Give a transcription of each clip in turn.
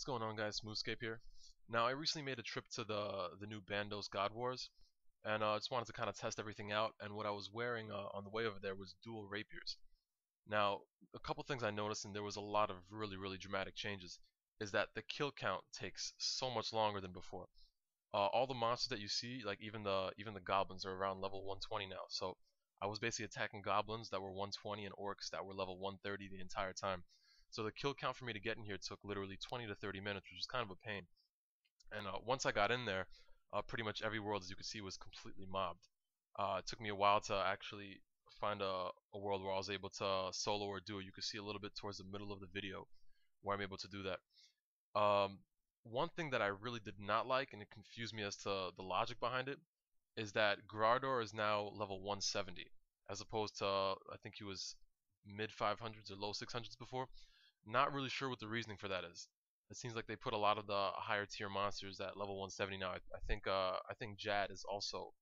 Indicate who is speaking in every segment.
Speaker 1: What's going on, guys? Smoothscape here. Now, I recently made a trip to the new Bandos God Wars, and just wanted to kind of test everything out. And what I was wearing on the way over there was dual rapiers. Now, a couple things I noticed, and there was a lot of really dramatic changes, is that the kill count takes so much longer than before. All the monsters that you see, like even the goblins, are around level 120 now. So I was basically attacking goblins that were 120 and orcs that were level 130 the entire time. So the kill count for me to get in here took literally 20 to 30 minutes, which was kind of a pain. And once I got in there, pretty much every world, as you can see, was completely mobbed. It took me a while to actually find a world where I was able to solo or duo. You can see a little bit towards the middle of the video where I'm able to do that. One thing that I really did not like, and it confused me as to the logic behind it, is that Grador is now level 170, as opposed to I think he was mid 500s or low 600s before. Not really sure what the reasoning for that is. It seems like they put a lot of the higher tier monsters at level 170 now. I think Jad is also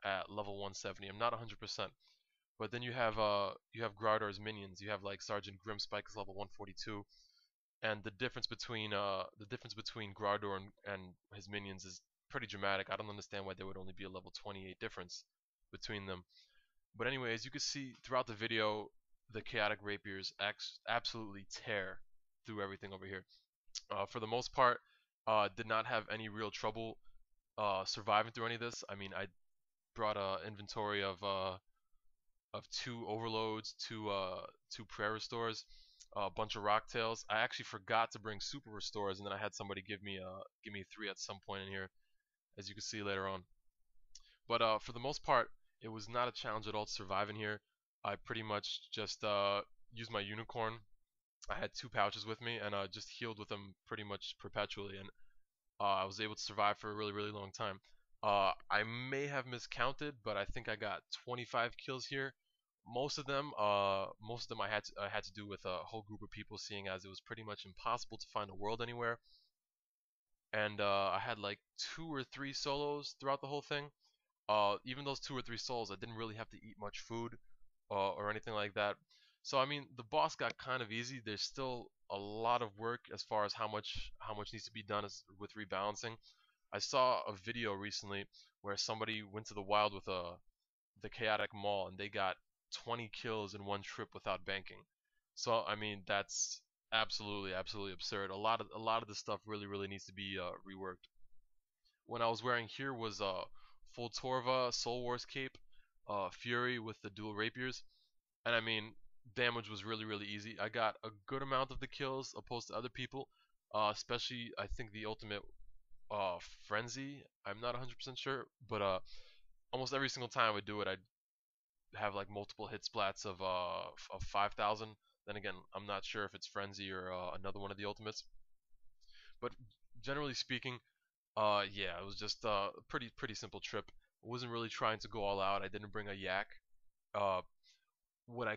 Speaker 1: at level 170. I'm not 100%. But then you have Grador's minions. You have like Sergeant Grimspike is level 142, and the difference between Grador and his minions is pretty dramatic. I don't understand why there would only be a level 28 difference between them. But anyway, as you can see throughout the video, the Chaotic Rapiers absolutely tear through everything over here. For the most part, did not have any real trouble surviving through any of this. I mean, I brought a inventory of 2 overloads, two prayer restores, a bunch of rock tails. I actually forgot to bring super restores, and then I had somebody give me 3 at some point in here, as you can see later on. But for the most part, it was not a challenge at all to survive in here. I pretty much just used my unicorn. I had 2 pouches with me, and just healed with them pretty much perpetually, and I was able to survive for a really long time. I may have miscounted, but I think I got 25 kills here. Most of them I had to do with a whole group of people, seeing as it was pretty much impossible to find a world anywhere. And I had like 2 or 3 solos throughout the whole thing. Even those 2 or 3 souls, I didn't really have to eat much food or anything like that. So I mean, the boss got kind of easy. There's still a lot of work as far as how much needs to be done with rebalancing. I saw a video recently where somebody went to the wild with the chaotic maul, and they got 20 kills in one trip without banking. So I mean, that's absolutely absurd. A lot of this stuff really needs to be reworked. What I was wearing here was full Torva Soul Wars cape, Fury with the dual rapiers, and I mean, damage was really easy. I got a good amount of the kills opposed to other people, especially I think the ultimate Frenzy. I'm not 100% sure, but almost every single time I would do it, I'd have like multiple hit splats of 5,000. Then again, I'm not sure if it's Frenzy or another one of the ultimates. But generally speaking, yeah, it was just a pretty simple trip. I wasn't really trying to go all out. I didn't bring a yak. Uh, what I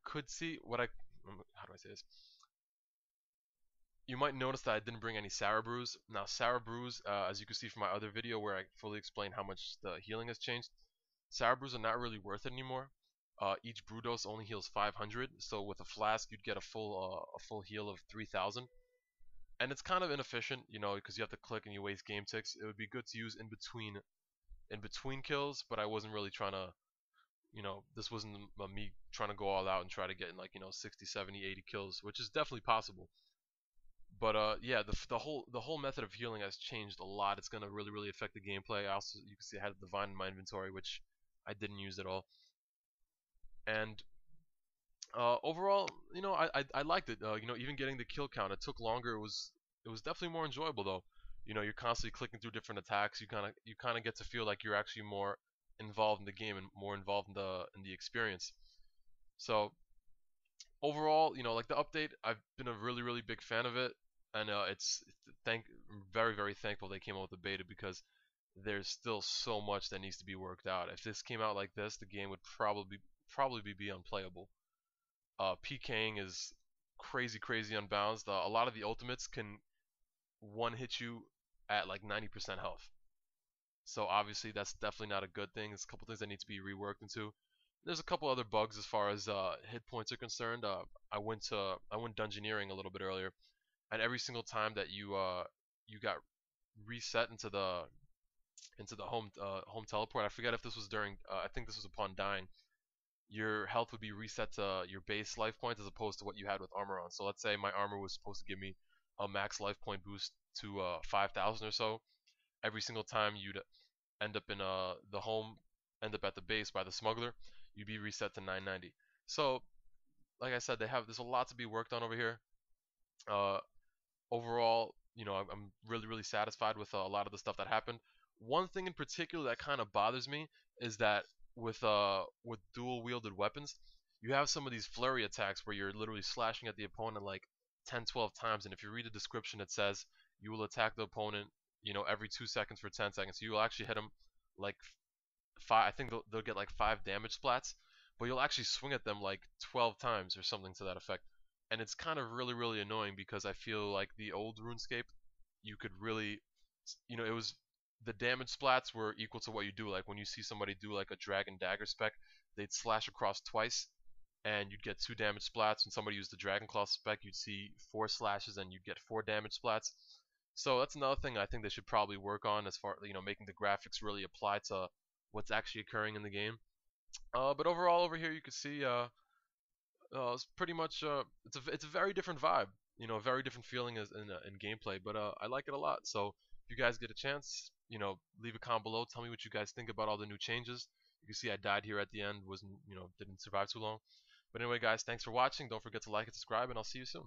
Speaker 1: could see, how do I say this? You might notice that I didn't bring any Sour Brews. Now, Sour Brews, as you can see from my other video where I fully explain how much the healing has changed, Sour Brews are not really worth it anymore. Each brew dose only heals 500, so with a flask you'd get a full heal of 3,000. And it's kind of inefficient, you know, because you have to click and you waste game ticks. It would be good to use in between kills, but I wasn't really trying to, this wasn't me trying to go all out and try to get in like 60, 70, 80 kills, which is definitely possible. But yeah, the whole method of healing has changed a lot. It's gonna really affect the gameplay. I also, you can see I had the Divine in my inventory, which I didn't use at all. And overall, I liked it. Even getting the kill count, it took longer. It was definitely more enjoyable though. You're constantly clicking through different attacks. You kind of get to feel like you're actually more involved in the game and more involved in the experience. So overall, like the update, I've been a really big fan of it, and it's thank very thankful they came out with the beta, because there's still so much that needs to be worked out. If this came out like this, the game would probably be unplayable. PKing is crazy unbalanced. A lot of the ultimates can one hit you at like 90% health. So obviously that's definitely not a good thing. There's a couple things that need to be reworked into. There's a couple other bugs as far as hit points are concerned. I went dungeoneering a little bit earlier, and every single time that you got reset into the home teleport. I forget if this was during. I think this was upon dying. Your health would be reset to your base life points as opposed to what you had with armor on. So let's say my armor was supposed to give me a max life point boost to 5,000 or so. Every single time you'd end up in the home, end up at the base by the smuggler, you'd be reset to 990. So like I said, there's a lot to be worked on over here. Uh, Overall, I'm really really satisfied with a lot of the stuff that happened. One thing in particular that kind of bothers me is that with dual wielded weapons, you have some of these flurry attacks where you're literally slashing at the opponent like 10, 12 times, and if you read the description, it says you will attack the opponent, every 2 seconds for 10 seconds. So you will actually hit them like five. I think they'll get like 5 damage splats, but you'll actually swing at them like 12 times or something to that effect. And it's kind of really really annoying because I feel like the old RuneScape, you could really, it was the damage splats were equal to what you do. Like when you see somebody do like a dragon dagger spec, they'd slash across twice, and you'd get 2 damage splats. When somebody used the dragon claw spec, you'd see 4 slashes and you'd get 4 damage splats. So that's another thing I think they should probably work on as far making the graphics really apply to what's actually occurring in the game. But overall, over here you can see it's pretty much it's a very different vibe, a very different feeling as in gameplay. But I like it a lot. So if you guys get a chance, leave a comment below. Tell me what you guys think about all the new changes. You can see I died here at the end. Wasn't didn't survive too long. But anyway, guys, thanks for watching. Don't forget to like and subscribe, and I'll see you soon.